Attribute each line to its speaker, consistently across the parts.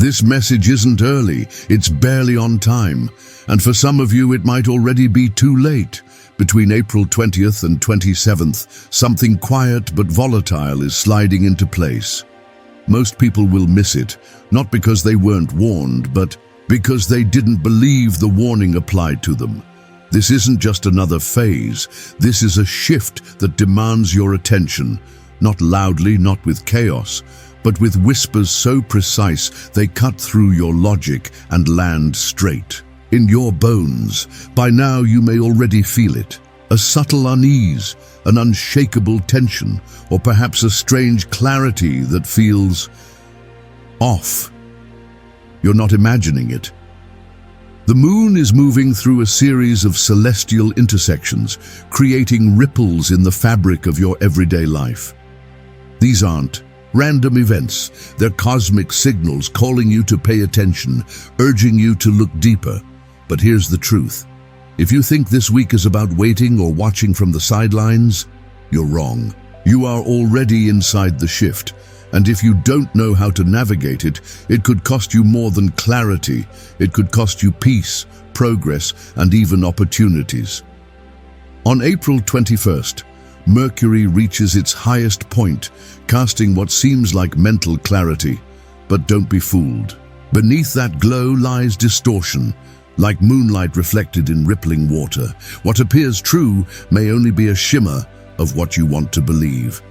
Speaker 1: This message isn't early, it's barely on time, and for some of you it might already be too late. Between April 20th and 27th, something quiet but volatile is sliding into place. Most people will miss it, not because they weren't warned, but because they didn't believe the warning applied to them. This isn't just another phase, this is a shift that demands your attention, not loudly, not with chaos, but with whispers so precise they cut through your logic and land straight in your bones. By now you may already feel it. A subtle unease, an unshakable tension, or perhaps a strange clarity that feels off. You're not imagining it. The moon is moving through a series of celestial intersections, creating ripples in the fabric of your everyday life. These aren't random events, they're cosmic signals calling you to pay attention, urging you to look deeper. But here's the truth. If you think this week is about waiting or watching from the sidelines, you're wrong. You are already inside the shift, and if you don't know how to navigate it, it could cost you more than clarity. It could cost you peace, progress, and even opportunities. On April 21st, Mercury reaches its highest point, casting what seems like mental clarity. But don't be fooled. Beneath that glow lies distortion, like moonlight reflected in rippling water. What appears true may only be a shimmer of what you want to believe.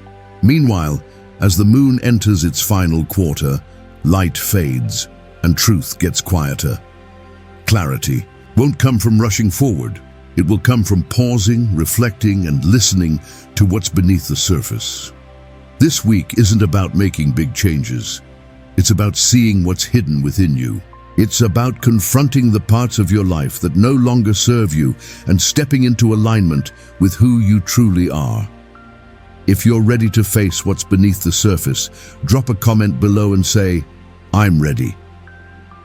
Speaker 1: Meanwhile, as the moon enters its final quarter, light fades and truth gets quieter. Clarity won't come from rushing forward. It will come from pausing, reflecting, and listening to what's beneath the surface. This week isn't about making big changes. It's about seeing what's hidden within you. It's about confronting the parts of your life that no longer serve you and stepping into alignment with who you truly are. If you're ready to face what's beneath the surface, drop a comment below and say, "I'm ready."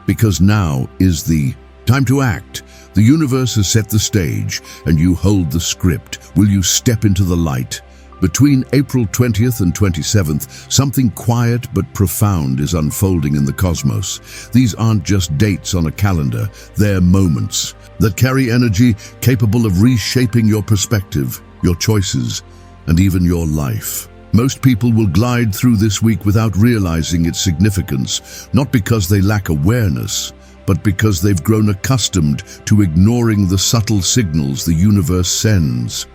Speaker 1: Because now is the time to act. The universe has set the stage, and you hold the script. Will you step into the light? Between April 20th and 27th, something quiet but profound is unfolding in the cosmos. These aren't just dates on a calendar, they're moments that carry energy capable of reshaping your perspective, your choices, and even your life. Most people will glide through this week without realizing its significance, not because they lack awareness, but because they've grown accustomed to ignoring the subtle signals the universe sends.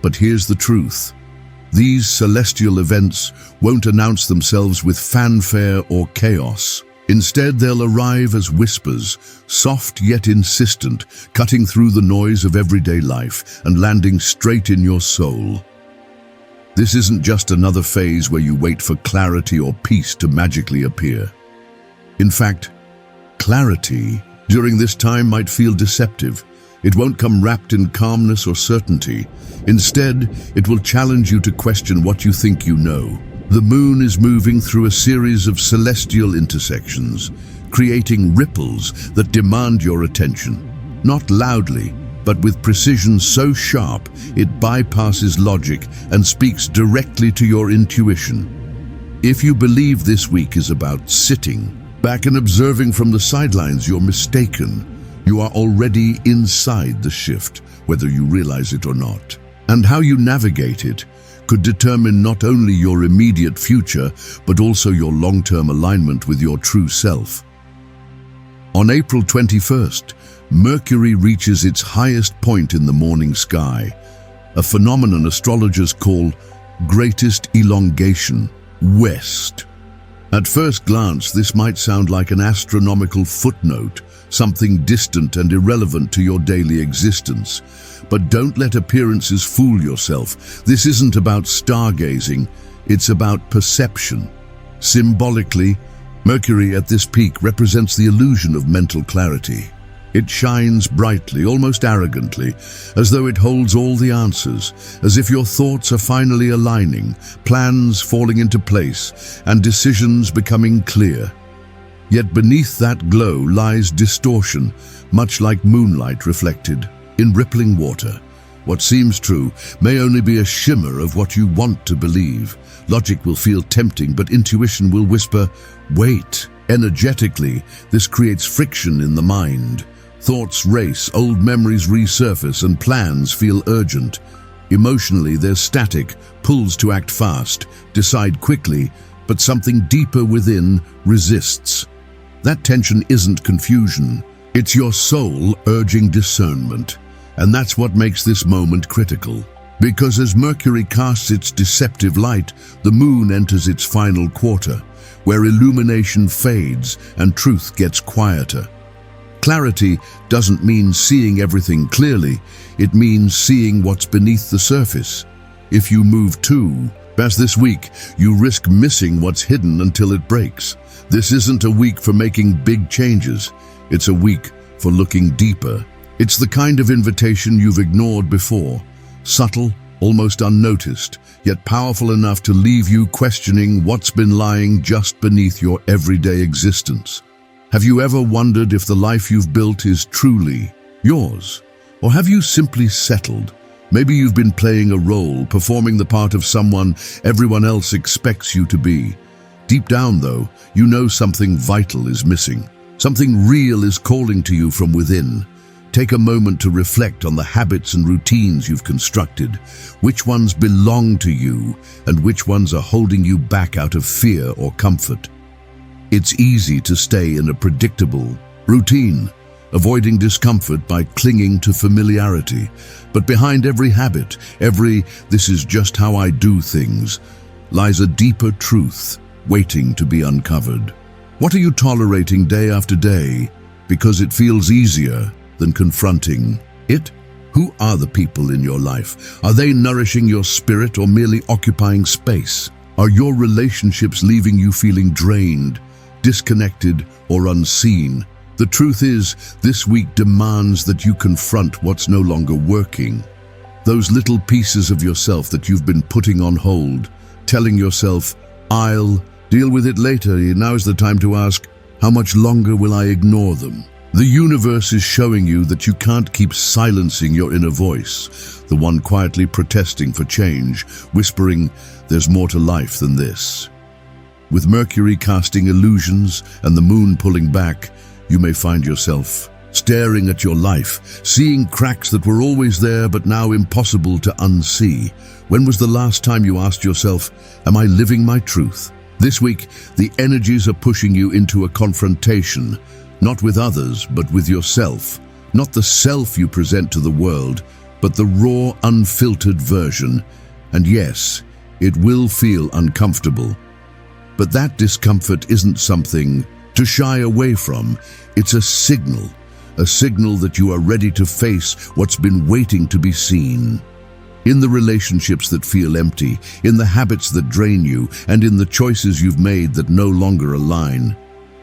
Speaker 1: But here's the truth. These celestial events won't announce themselves with fanfare or chaos. Instead, they'll arrive as whispers, soft yet insistent, cutting through the noise of everyday life and landing straight in your soul. This isn't just another phase where you wait for clarity or peace to magically appear. In fact, clarity during this time might feel deceptive. It won't come wrapped in calmness or certainty. Instead, it will challenge you to question what you think you know. The moon is moving through a series of celestial intersections, creating ripples that demand your attention. Not loudly, but with precision so sharp it bypasses logic and speaks directly to your intuition. If you believe this week is about sitting back and observing from the sidelines, you're mistaken. You are already inside the shift, whether you realize it or not. And how you navigate it could determine not only your immediate future, but also your long-term alignment with your true self. On April 21st, Mercury reaches its highest point in the morning sky, a phenomenon astrologers call greatest elongation, west. At first glance, this might sound like an astronomical footnote, something distant and irrelevant to your daily existence. But don't let appearances fool yourself. This isn't about stargazing, it's about perception. Symbolically, Mercury at this peak represents the illusion of mental clarity. It shines brightly, almost arrogantly, as though it holds all the answers, as if your thoughts are finally aligning, plans falling into place, and decisions becoming clear. Yet beneath that glow lies distortion, much like moonlight reflected in rippling water. What seems true may only be a shimmer of what you want to believe. Logic will feel tempting, but intuition will whisper, "Wait." Energetically, this creates friction in the mind. Thoughts race, old memories resurface, and plans feel urgent. Emotionally, there's static, pulls to act fast, decide quickly, but something deeper within resists. That tension isn't confusion. It's your soul urging discernment. And that's what makes this moment critical. Because as Mercury casts its deceptive light, the moon enters its final quarter, where illumination fades and truth gets quieter. Clarity doesn't mean seeing everything clearly, it means seeing what's beneath the surface. If you move too fast this week, you risk missing what's hidden until it breaks. This isn't a week for making big changes, it's a week for looking deeper. It's the kind of invitation you've ignored before, subtle, almost unnoticed, yet powerful enough to leave you questioning what's been lying just beneath your everyday existence. Have you ever wondered if the life you've built is truly yours? Or have you simply settled? Maybe you've been playing a role, performing the part of someone everyone else expects you to be. Deep down, though, you know something vital is missing. Something real is calling to you from within. Take a moment to reflect on the habits and routines you've constructed. Which ones belong to you, and which ones are holding you back out of fear or comfort? It's easy to stay in a predictable routine, avoiding discomfort by clinging to familiarity. But behind every habit, every "this is just how I do things," lies a deeper truth waiting to be uncovered. What are you tolerating day after day because it feels easier than confronting it? Who are the people in your life? Are they nourishing your spirit or merely occupying space? Are your relationships leaving you feeling drained, disconnected, or unseen? The truth is, this week demands that you confront what's no longer working. Those little pieces of yourself that you've been putting on hold, telling yourself, "I'll deal with it later." Now's the time to ask, how much longer will I ignore them? The universe is showing you that you can't keep silencing your inner voice, the one quietly protesting for change, whispering, "There's more to life than this." With Mercury casting illusions and the moon pulling back, you may find yourself staring at your life, seeing cracks that were always there but now impossible to unsee. When was the last time you asked yourself, "Am I living my truth?" This week, the energies are pushing you into a confrontation, not with others, but with yourself. Not the self you present to the world, but the raw, unfiltered version. And yes, it will feel uncomfortable. But that discomfort isn't something to shy away from. It's a signal that you are ready to face what's been waiting to be seen. In the relationships that feel empty, in the habits that drain you, and in the choices you've made that no longer align,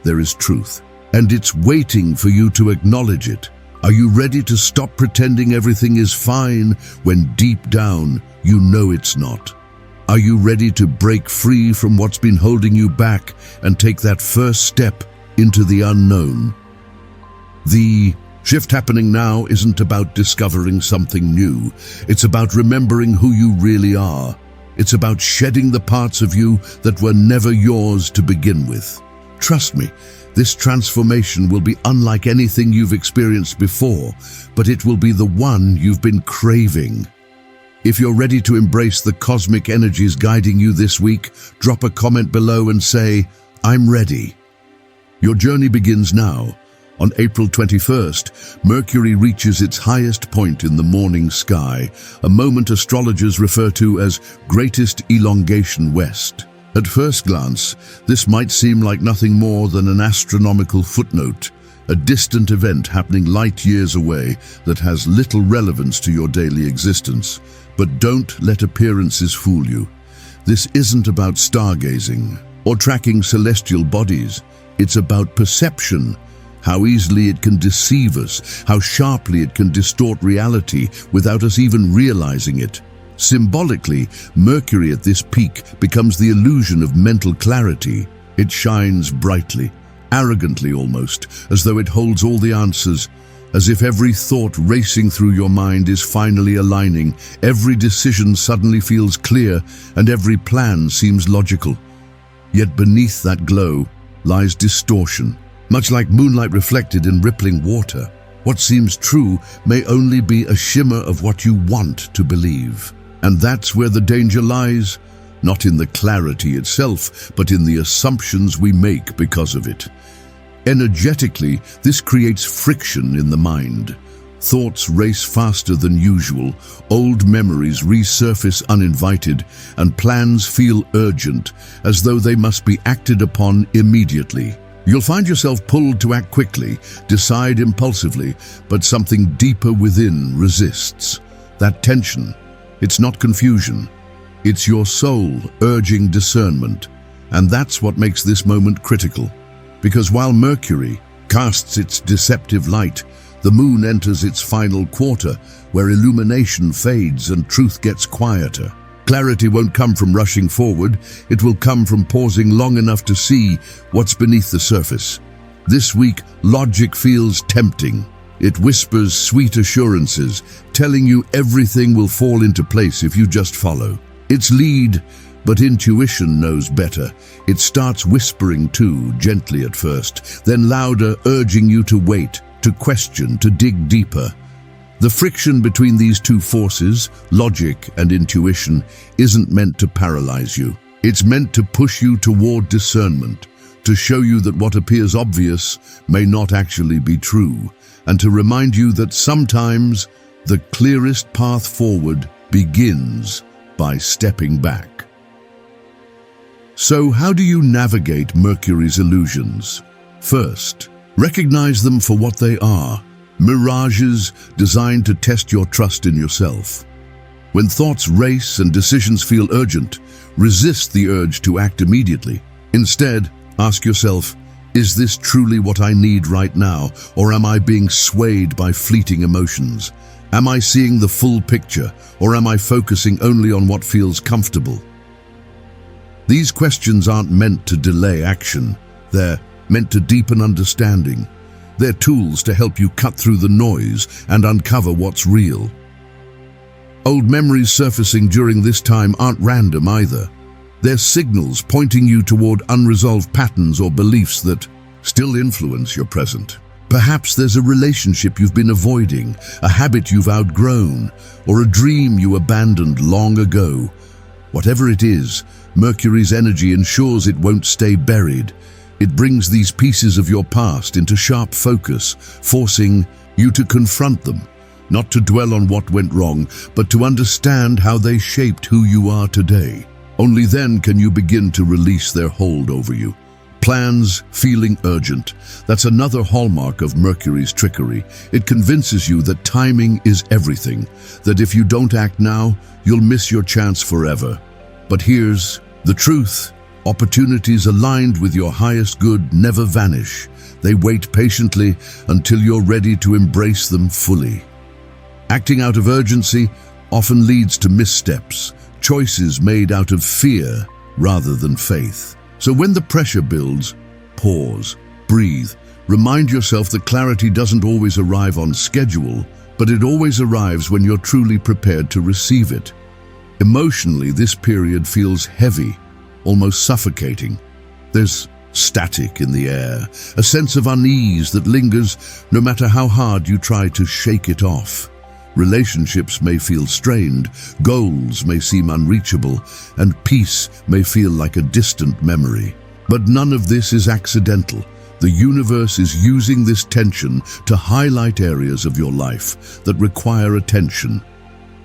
Speaker 1: there is truth. And it's waiting for you to acknowledge it. Are you ready to stop pretending everything is fine when deep down you know it's not? Are you ready to break free from what's been holding you back and take that first step into the unknown? The shift happening now isn't about discovering something new. It's about remembering who you really are. It's about shedding the parts of you that were never yours to begin with. Trust me, this transformation will be unlike anything you've experienced before, but it will be the one you've been craving. If you're ready to embrace the cosmic energies guiding you this week, drop a comment below and say, "I'm ready." Your journey begins now. On April 21st, Mercury reaches its highest point in the morning sky, a moment astrologers refer to as greatest elongation west. At first glance, this might seem like nothing more than an astronomical footnote, a distant event happening light years away that has little relevance to your daily existence. But don't let appearances fool you. This isn't about stargazing or tracking celestial bodies. It's about perception, how easily it can deceive us, how sharply it can distort reality without us even realizing it. Symbolically, Mercury at this peak becomes the illusion of mental clarity. It shines brightly, arrogantly almost, as though it holds all the answers, as if every thought racing through your mind is finally aligning, every decision suddenly feels clear, and every plan seems logical. Yet beneath that glow, lies distortion. Much like moonlight reflected in rippling water, what seems true may only be a shimmer of what you want to believe. And that's where the danger lies, not in the clarity itself, but in the assumptions we make because of it. Energetically, this creates friction in the mind. Thoughts race faster than usual, old memories resurface uninvited, and plans feel urgent, as though they must be acted upon immediately. You'll find yourself pulled to act quickly, decide impulsively, but something deeper within resists. That tension, it's not confusion. It's your soul urging discernment. And that's what makes this moment critical. Because while Mercury casts its deceptive light, the moon enters its final quarter, where illumination fades and truth gets quieter. Clarity won't come from rushing forward, it will come from pausing long enough to see what's beneath the surface. This week, logic feels tempting. It whispers sweet assurances, telling you everything will fall into place if you just follow. It's lead, but intuition knows better. It starts whispering too, gently at first, then louder, urging you to wait, to question, to dig deeper. The friction between these two forces, logic and intuition, isn't meant to paralyze you. It's meant to push you toward discernment, to show you that what appears obvious may not actually be true, and to remind you that sometimes the clearest path forward begins by stepping back. So how do you navigate Mercury's illusions? First, recognize them for what they are. Mirages designed to test your trust in yourself. When thoughts race and decisions feel urgent, resist the urge to act immediately. Instead, ask yourself, is this truly what I need right now, or am I being swayed by fleeting emotions? Am I seeing the full picture, or am I focusing only on what feels comfortable? These questions aren't meant to delay action. They're meant to deepen understanding. They're tools to help you cut through the noise and uncover what's real. Old memories surfacing during this time aren't random either. They're signals pointing you toward unresolved patterns or beliefs that still influence your present. Perhaps there's a relationship you've been avoiding, a habit you've outgrown, or a dream you abandoned long ago. Whatever it is, Mercury's energy ensures it won't stay buried. It brings these pieces of your past into sharp focus, forcing you to confront them, not to dwell on what went wrong, but to understand how they shaped who you are today. Only then can you begin to release their hold over you. Plans feeling urgent. That's another hallmark of Mercury's trickery. It convinces you that timing is everything, that if you don't act now, you'll miss your chance forever. But here's the truth. Opportunities aligned with your highest good never vanish. They wait patiently until you're ready to embrace them fully. Acting out of urgency often leads to missteps, choices made out of fear rather than faith. So when the pressure builds, pause, breathe, remind yourself that clarity doesn't always arrive on schedule, but it always arrives when you're truly prepared to receive it. Emotionally, this period feels heavy, almost suffocating. There's static in the air, a sense of unease that lingers no matter how hard you try to shake it off. Relationships may feel strained, goals may seem unreachable, and peace may feel like a distant memory. But none of this is accidental. The universe is using this tension to highlight areas of your life that require attention.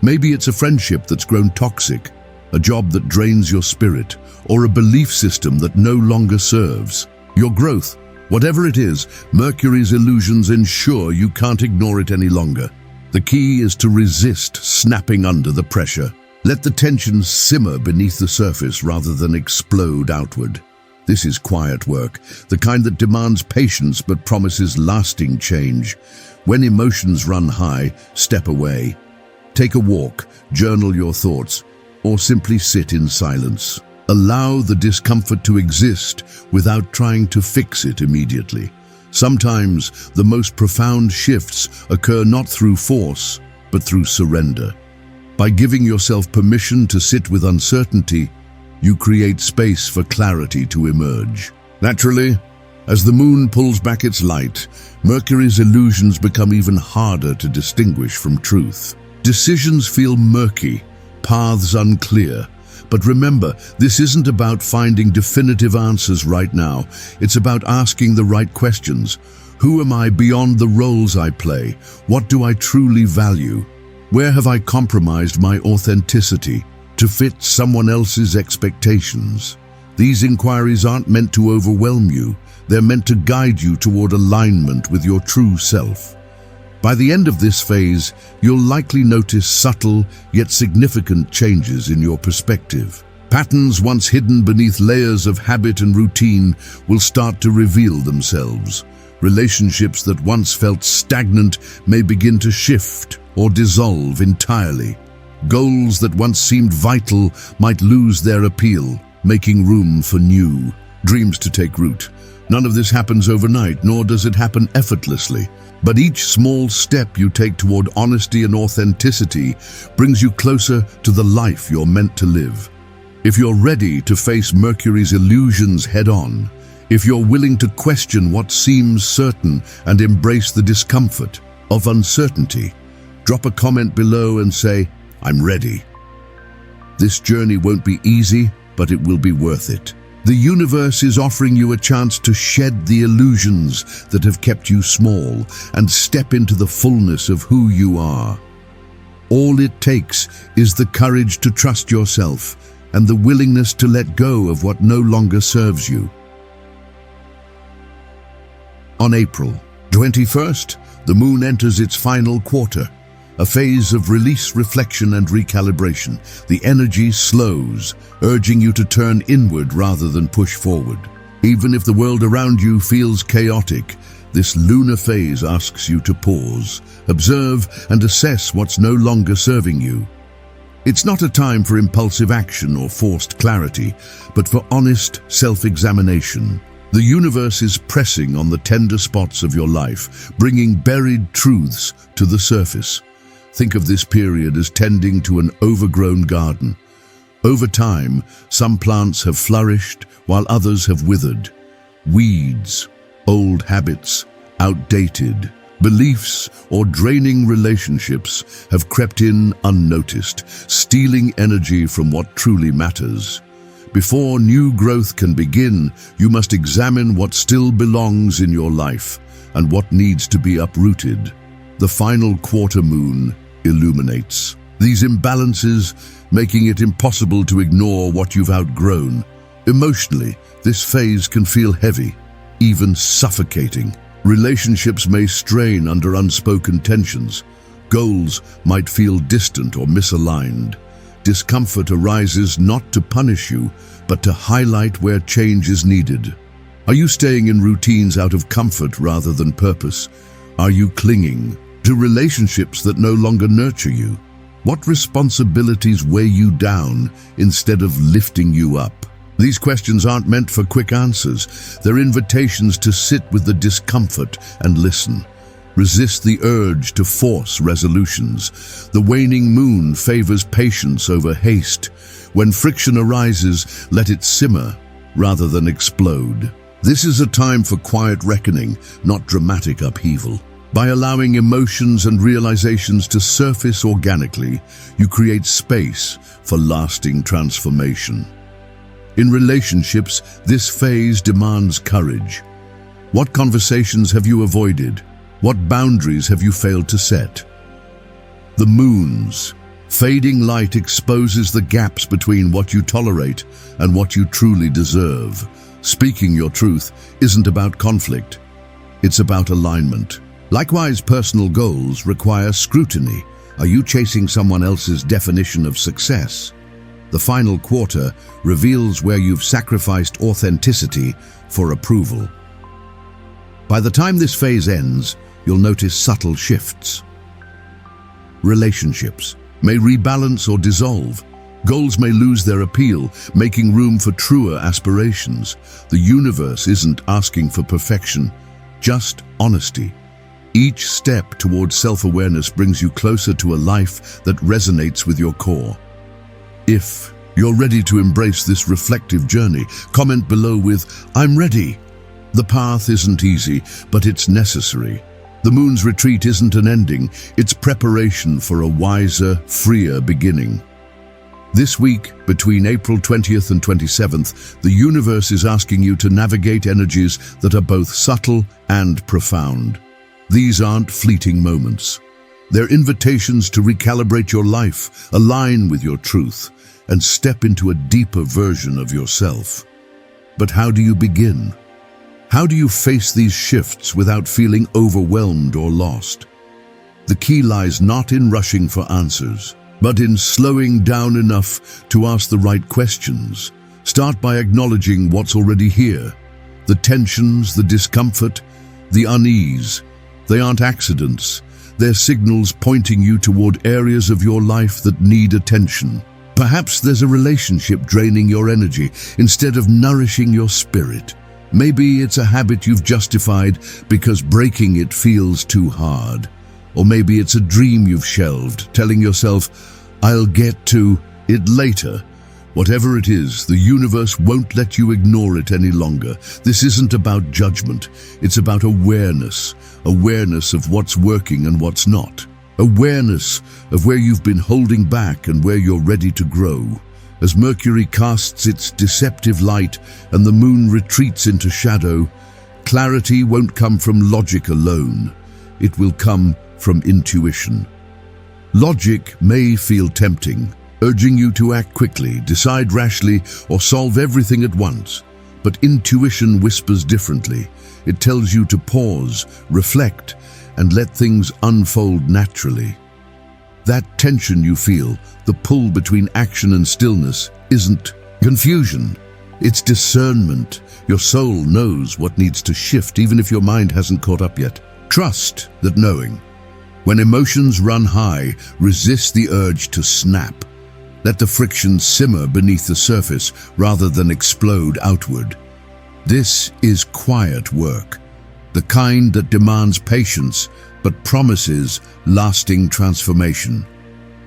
Speaker 1: Maybe it's a friendship that's grown toxic, a job that drains your spirit, or a belief system that no longer serves your growth. Whatever it is, Mercury's illusions ensure you can't ignore it any longer. The key is to resist snapping under the pressure. Let the tension simmer beneath the surface rather than explode outward. This is quiet work, the kind that demands patience but promises lasting change. When emotions run high, step away. Take a walk, journal your thoughts, or simply sit in silence. Allow the discomfort to exist without trying to fix it immediately. Sometimes the most profound shifts occur not through force, but through surrender. By giving yourself permission to sit with uncertainty, you create space for clarity to emerge. Naturally, As the moon pulls back its light, Mercury's illusions become even harder to distinguish from truth. Decisions feel murky, paths unclear. But remember, this isn't about finding definitive answers right now. It's about asking the right questions. Who am I beyond the roles I play? What do I truly value? Where have I compromised my authenticity to fit someone else's expectations? These inquiries aren't meant to overwhelm you. They're meant to guide you toward alignment with your true self. By the end of this phase, you'll likely notice subtle yet significant changes in your perspective. Patterns once hidden beneath layers of habit and routine will start to reveal themselves. Relationships that once felt stagnant may begin to shift or dissolve entirely. Goals that once seemed vital might lose their appeal, making room for new dreams to take root. None of this happens overnight, nor does it happen effortlessly. But each small step you take toward honesty and authenticity brings you closer to the life you're meant to live. If you're ready to face Mercury's illusions head-on, if you're willing to question what seems certain and embrace the discomfort of uncertainty, drop a comment below and say, "I'm ready." This journey won't be easy, but it will be worth it. The universe is offering you a chance to shed the illusions that have kept you small and step into the fullness of who you are. All it takes is the courage to trust yourself and the willingness to let go of what no longer serves you. On April 21st, the moon enters its final quarter, a phase of release, reflection, and recalibration. The energy slows, urging you to turn inward rather than push forward. Even if the world around you feels chaotic, this lunar phase asks you to pause, observe, and assess what's no longer serving you. It's not a time for impulsive action or forced clarity, but for honest self-examination. The universe is pressing on the tender spots of your life, bringing buried truths to the surface. Think of this period as tending to an overgrown garden. Over time, some plants have flourished while others have withered. Weeds, old habits, outdated beliefs, or draining relationships have crept in unnoticed, stealing energy from what truly matters. Before new growth can begin, you must examine what still belongs in your life and what needs to be uprooted. The final quarter moon illuminates these imbalances, making it impossible to ignore what you've outgrown. Emotionally, this phase can feel heavy, even suffocating. Relationships may strain under unspoken tensions. Goals might feel distant or misaligned. Discomfort arises not to punish you, but to highlight where change is needed. Are you staying in routines out of comfort rather than purpose? Are you clinging to relationships that no longer nurture you? What responsibilities weigh you down instead of lifting you up? These questions aren't meant for quick answers. They're invitations to sit with the discomfort and listen. Resist the urge to force resolutions. The waning moon favors patience over haste. When friction arises, let it simmer rather than explode. This is a time for quiet reckoning, not dramatic upheaval. By allowing emotions and realizations to surface organically, you create space for lasting transformation. In relationships, this phase demands courage. What conversations have you avoided? What boundaries have you failed to set? The moon's fading light exposes the gaps between what you tolerate and what you truly deserve. Speaking your truth isn't about conflict. It's about alignment. Likewise, personal goals require scrutiny. Are you chasing someone else's definition of success? The final quarter reveals where you've sacrificed authenticity for approval. By the time this phase ends, you'll notice subtle shifts. Relationships may rebalance or dissolve. Goals may lose their appeal, making room for truer aspirations. The universe isn't asking for perfection, just honesty. Each step towards self-awareness brings you closer to a life that resonates with your core. If you're ready to embrace this reflective journey, comment below with "I'm ready." The path isn't easy, but it's necessary. The moon's retreat isn't an ending, it's preparation for a wiser, freer beginning. This week, between April 20th and 27th, the universe is asking you to navigate energies that are both subtle and profound. These aren't fleeting moments. They're invitations to recalibrate your life, align with your truth, and step into a deeper version of yourself. But how do you begin? How do you face these shifts without feeling overwhelmed or lost? The key lies not in rushing for answers, but in slowing down enough to ask the right questions. Start by acknowledging what's already here. The tensions, the discomfort, the unease. They aren't accidents. They're signals pointing you toward areas of your life that need attention. Perhaps there's a relationship draining your energy instead of nourishing your spirit. Maybe it's a habit you've justified because breaking it feels too hard. Or maybe it's a dream you've shelved, telling yourself, "I'll get to it later." Whatever it is, the universe won't let you ignore it any longer. This isn't about judgment. It's about awareness. Awareness of what's working and what's not. Awareness of where you've been holding back and where you're ready to grow. As Mercury casts its deceptive light and the moon retreats into shadow, clarity won't come from logic alone. It will come from intuition. Logic may feel tempting, urging you to act quickly, decide rashly, or solve everything at once. But intuition whispers differently. It tells you to pause, reflect, and let things unfold naturally. That tension you feel, the pull between action and stillness, isn't confusion. It's discernment. Your soul knows what needs to shift, even if your mind hasn't caught up yet. Trust that knowing. When emotions run high, resist the urge to snap. Let the friction simmer beneath the surface rather than explode outward. This is quiet work, the kind that demands patience but promises lasting transformation.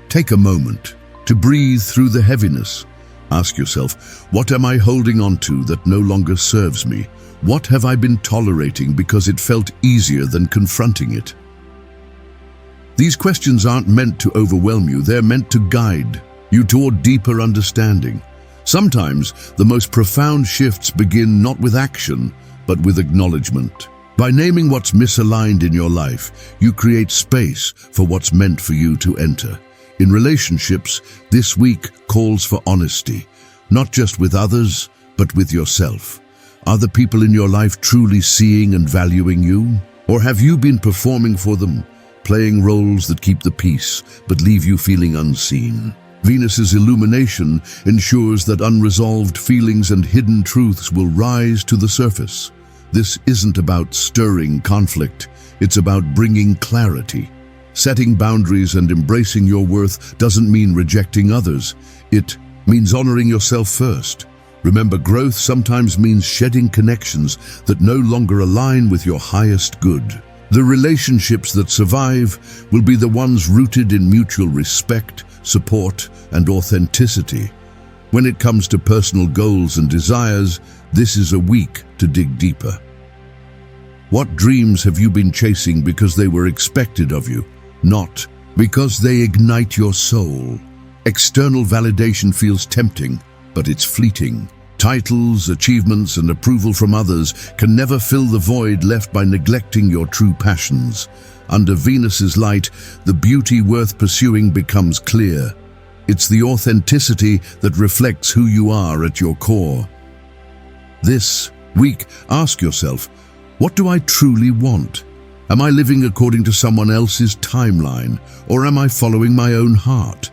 Speaker 1: Take a moment to breathe through the heaviness. Ask yourself, what am I holding on to that no longer serves me? What have I been tolerating because it felt easier than confronting it? These questions aren't meant to overwhelm you, they're meant to guide you toward deeper understanding. Sometimes the most profound shifts begin not with action, but with acknowledgement. By naming what's misaligned in your life, you create space for what's meant for you to enter. In relationships, this week calls for honesty, not just with others, but with yourself. Are the people in your life truly seeing and valuing you? Or have you been performing for them, playing roles that keep the peace but leave you feeling unseen? Venus's illumination ensures that unresolved feelings and hidden truths will rise to the surface. This isn't about stirring conflict, it's about bringing clarity. Setting boundaries and embracing your worth doesn't mean rejecting others. It means honoring yourself first. Remember, growth sometimes means shedding connections that no longer align with your highest good. The relationships that survive will be the ones rooted in mutual respect, support, and authenticity. When it comes to personal goals and desires, this is a week to dig deeper. What dreams have you been chasing because they were expected of you, not because they ignite your soul? External validation feels tempting, but it's fleeting. Titles, achievements, and approval from others can never fill the void left by neglecting your true passions. Under Venus's light, the beauty worth pursuing becomes clear. It's the authenticity that reflects who you are at your core. This week, ask yourself, what do I truly want? Am I living according to someone else's timeline, or am I following my own heart?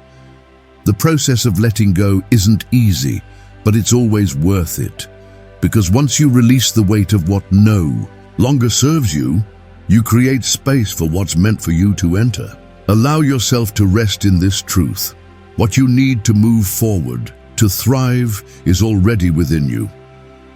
Speaker 1: The process of letting go isn't easy, but it's always worth it. Because once you release the weight of what no longer serves you, you create space for what's meant for you to enter. Allow yourself to rest in this truth. What you need to move forward, to thrive, is already within you.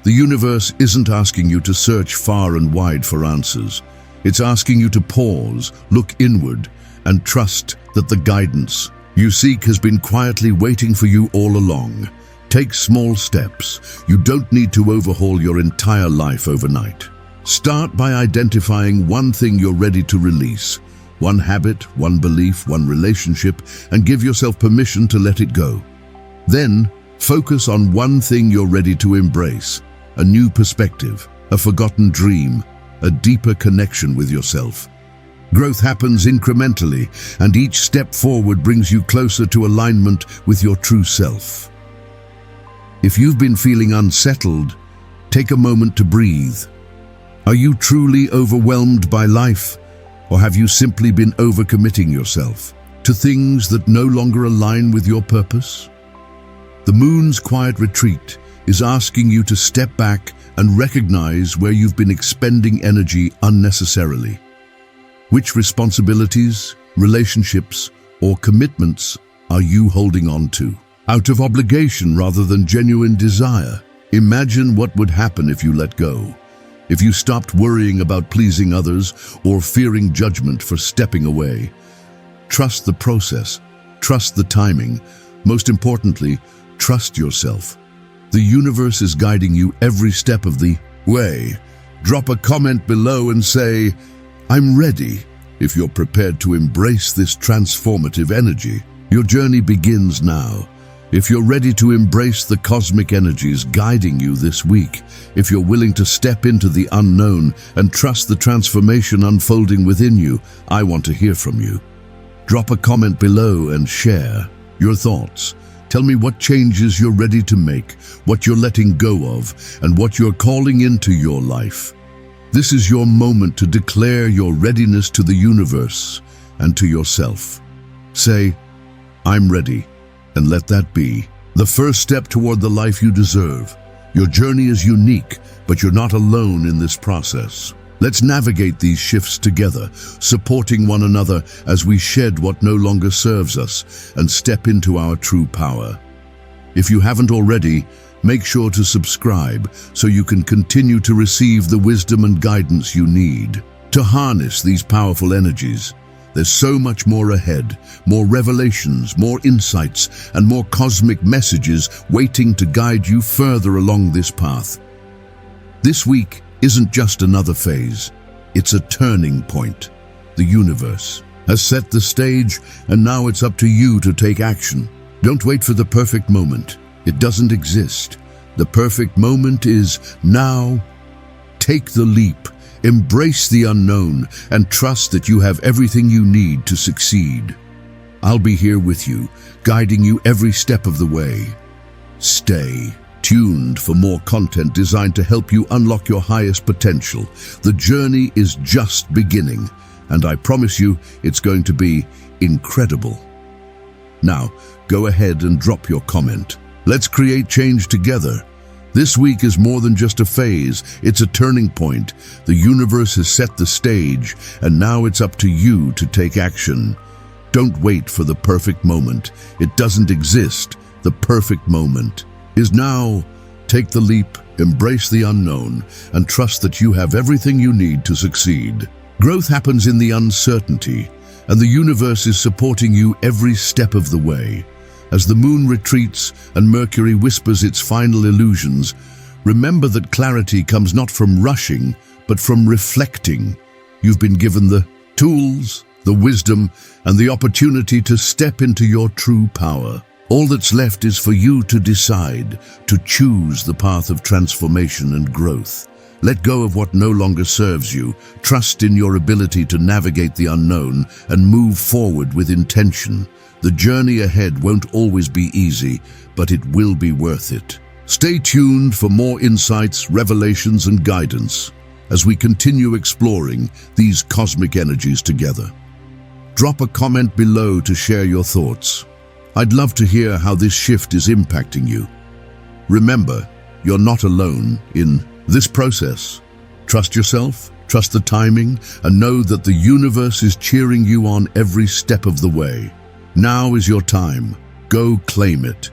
Speaker 1: The universe isn't asking you to search far and wide for answers. It's asking you to pause, look inward, and trust that the guidance you seek has been quietly waiting for you all along. Take small steps. You don't need to overhaul your entire life overnight. Start by identifying one thing you're ready to release. One habit, one belief, one relationship, and give yourself permission to let it go. Then, focus on one thing you're ready to embrace. A new perspective, a forgotten dream, a deeper connection with yourself. Growth happens incrementally, and each step forward brings you closer to alignment with your true self. If you've been feeling unsettled, take a moment to breathe. Are you truly overwhelmed by life, or have you simply been overcommitting yourself to things that no longer align with your purpose? The moon's quiet retreat is asking you to step back and recognize where you've been expending energy unnecessarily. Which responsibilities, relationships, or commitments are you holding on to? Out of obligation rather than genuine desire. Imagine what would happen if you let go. If you stopped worrying about pleasing others or fearing judgment for stepping away. Trust the process. Trust the timing. Most importantly, trust yourself. The universe is guiding you every step of the way. Drop a comment below and say, "I'm ready," if you're prepared to embrace this transformative energy. Your journey begins now. If you're ready to embrace the cosmic energies guiding you this week, if you're willing to step into the unknown and trust the transformation unfolding within you, I want to hear from you. Drop a comment below and share your thoughts. Tell me what changes you're ready to make, what you're letting go of, and what you're calling into your life. This is your moment to declare your readiness to the universe and to yourself. Say, "I'm ready," and let that be the first step toward the life you deserve. Your journey is unique, but you're not alone in this process. Let's navigate these shifts together, supporting one another as we shed what no longer serves us and step into our true power. If you haven't already, make sure to subscribe so you can continue to receive the wisdom and guidance you need to harness these powerful energies. There's so much more ahead, more revelations, more insights, and more cosmic messages waiting to guide you further along this path. This week isn't just another phase, it's a turning point. The universe has set the stage, and now it's up to you to take action. Don't wait for the perfect moment. It doesn't exist. The perfect moment is now. Take the leap. Embrace the unknown and trust that you have everything you need to succeed. I'll be here with you, guiding you every step of the way. Stay tuned for more content designed to help you unlock your highest potential. The journey is just beginning, and I promise you it's going to be incredible. Now, go ahead and drop your comment. Let's create change together. This week is more than just a phase, it's a turning point. The universe has set the stage, and now it's up to you to take action. Don't wait for the perfect moment. It doesn't exist. The perfect moment is now. Take the leap, embrace the unknown, and trust that you have everything you need to succeed. Growth happens in the uncertainty, and the universe is supporting you every step of the way. As the moon retreats and Mercury whispers its final illusions, remember that clarity comes not from rushing, but from reflecting. You've been given the tools, the wisdom, and the opportunity to step into your true power. All that's left is for you to decide, to choose the path of transformation and growth. Let go of what no longer serves you. Trust in your ability to navigate the unknown and move forward with intention. The journey ahead won't always be easy, but it will be worth it. Stay tuned for more insights, revelations, and guidance as we continue exploring these cosmic energies together. Drop a comment below to share your thoughts. I'd love to hear how this shift is impacting you. Remember, you're not alone in this process. Trust yourself, trust the timing, and know that the universe is cheering you on every step of the way. Now is your time. Go claim it.